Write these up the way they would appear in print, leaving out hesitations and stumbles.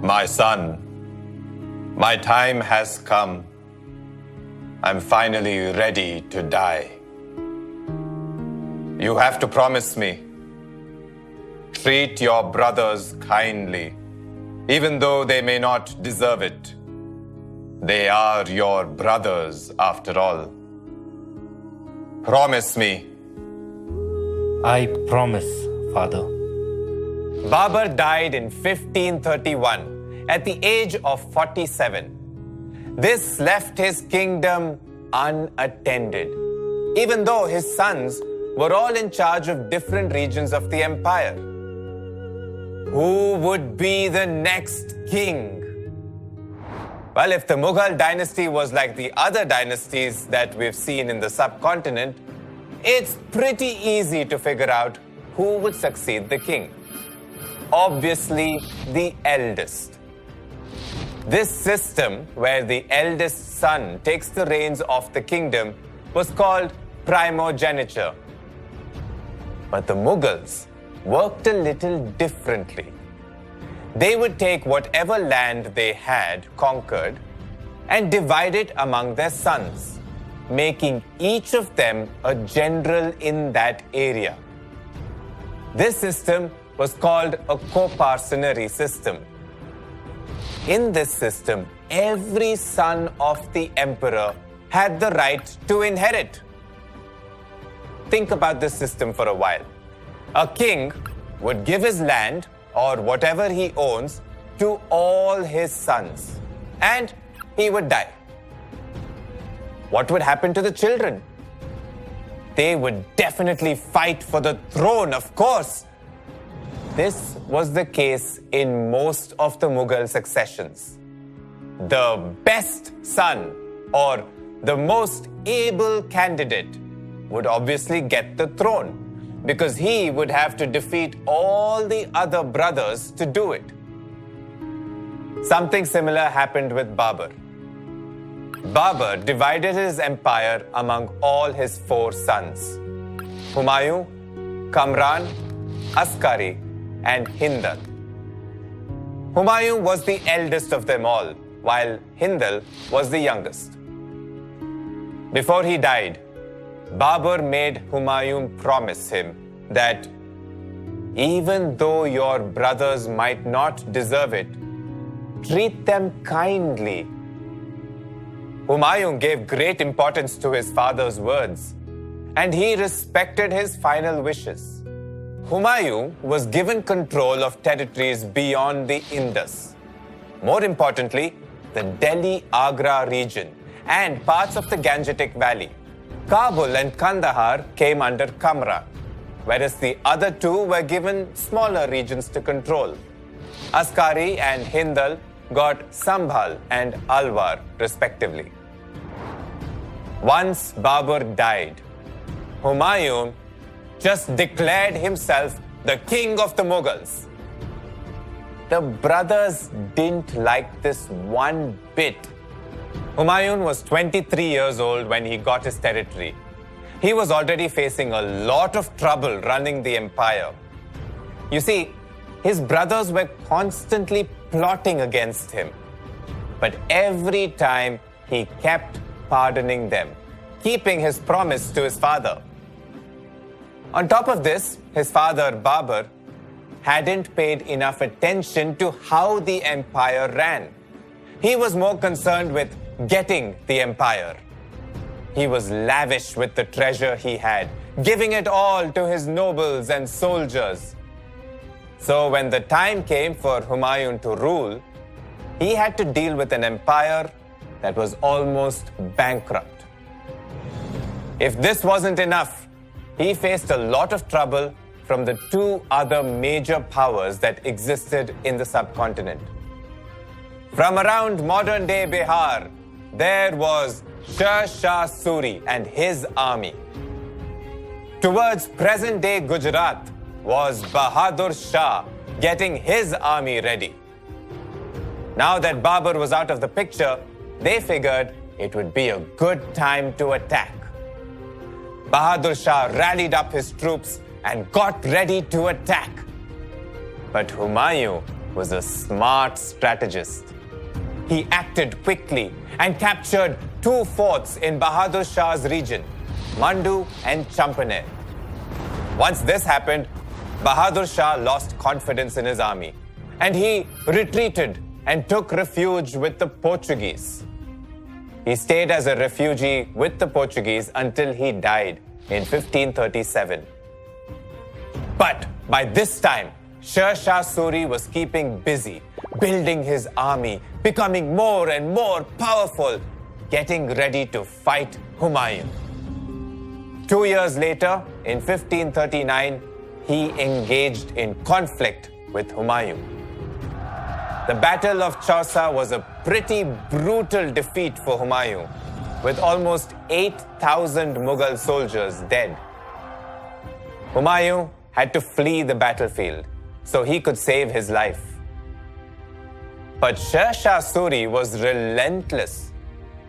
My son, my time has come. I'm finally ready to die. You have to promise me. Treat your brothers kindly, even though they may not deserve it. They are your brothers after all. Promise me. I promise, Father. Babur died in 1531 at the age of 47. This left his kingdom unattended, even though his sons were all in charge of different regions of the empire. Who would be the next king? Well, if the Mughal dynasty was like the other dynasties that we've seen in the subcontinent, it's pretty easy to figure out who would succeed the king. Obviously, the eldest. This system, where the eldest son takes the reins of the kingdom, was called primogeniture. But the Mughals worked a little differently. They would take whatever land they had conquered and divide it among their sons, making each of them a general in that area. This system was called a coparcenary system. In this system, every son of the emperor had the right to inherit. Think about this system for a while. A king would give his land or whatever he owns to all his sons, and he would die. What would happen to the children? They would definitely fight for the throne, of course. This was the case in most of the Mughal successions. The best son or the most able candidate would obviously get the throne, because he would have to defeat all the other brothers to do it. Something similar happened with Babur. Babur divided his empire among all his 4 sons: Humayun, Kamran, Askari, and Hindal. Humayun was the eldest of them all, while Hindal was the youngest. Before he died, Babur made Humayun promise him that even though your brothers might not deserve it, treat them kindly. Humayun gave great importance to his father's words, and he respected his final wishes. Humayun was given control of territories beyond the Indus. More importantly, the Delhi-Agra region and parts of the Gangetic Valley. Kabul and Kandahar came under Kamran, whereas the other 2 were given smaller regions to control. Askari and Hindal got Sambhal and Alwar, respectively. Once Babur died, Humayun just declared himself the king of the Mughals. The brothers didn't like this one bit. Humayun was 23 years old when he got his territory. He was already facing a lot of trouble running the empire. You see, his brothers were constantly plotting against him. But every time he kept pardoning them, keeping his promise to his father. On top of this, his father, Babur, hadn't paid enough attention to how the empire ran. He was more concerned with getting the empire. He was lavish with the treasure he had, giving it all to his nobles and soldiers. So when the time came for Humayun to rule, he had to deal with an empire that was almost bankrupt. If this wasn't enough, he faced a lot of trouble from the 2 other major powers that existed in the subcontinent. From around modern-day Bihar, there was Sher Shah Suri and his army. Towards present-day Gujarat was Bahadur Shah getting his army ready. Now that Babur was out of the picture, they figured it would be a good time to attack. Bahadur Shah rallied up his troops and got ready to attack. But Humayun was a smart strategist. He acted quickly and captured 2 forts in Bahadur Shah's region, Mandu and Champaner. Once this happened, Bahadur Shah lost confidence in his army, and he retreated and took refuge with the Portuguese. He stayed as a refugee with the Portuguese until he died in 1537. But by this time, Sher Shah Suri was keeping busy, building his army, becoming more and more powerful, getting ready to fight Humayun. 2 years later, in 1539, he engaged in conflict with Humayun. The Battle of Chausa was a pretty brutal defeat for Humayun, with almost 8,000 Mughal soldiers dead. Humayun had to flee the battlefield so he could save his life. But Sher Shah Suri was relentless.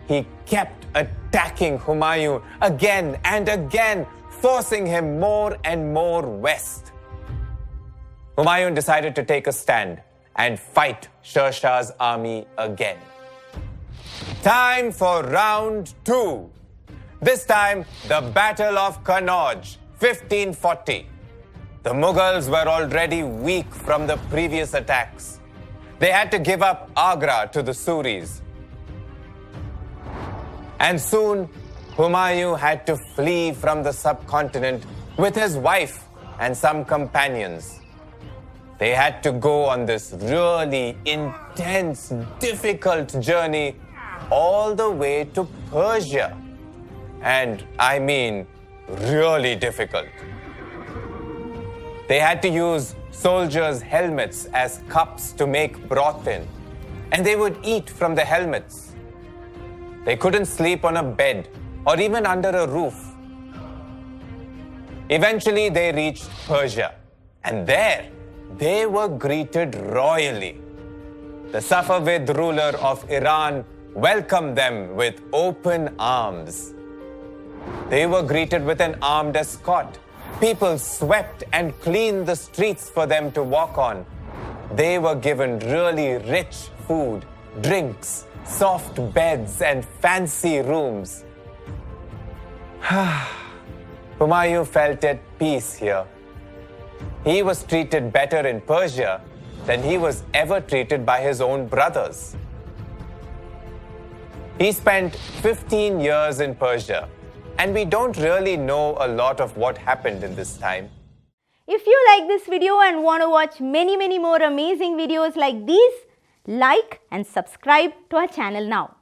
He kept attacking Humayun again and again, forcing him more and more west. Humayun decided to take a stand and fight Sher Shah's army again. Time for round 2. This time, the Battle of Kannauj, 1540. The Mughals were already weak from the previous attacks. They had to give up Agra to the Suris. And soon, Humayun had to flee from the subcontinent with his wife and some companions. They had to go on this really intense, difficult journey all the way to Persia. And I mean, really difficult. They had to use soldiers' helmets as cups to make broth in, and they would eat from the helmets. They couldn't sleep on a bed or even under a roof. Eventually, they reached Persia, and there they were greeted royally. The Safavid ruler of Iran welcomed them with open arms. They were greeted with an armed escort. People swept and cleaned the streets for them to walk on. They were given really rich food, drinks, soft beds, and fancy rooms. Humayun felt at peace here. He was treated better in Persia than he was ever treated by his own brothers. He spent 15 years in Persia, and we don't really know a lot of what happened in this time. If you like this video and want to watch many more amazing videos like these, like and subscribe to our channel now.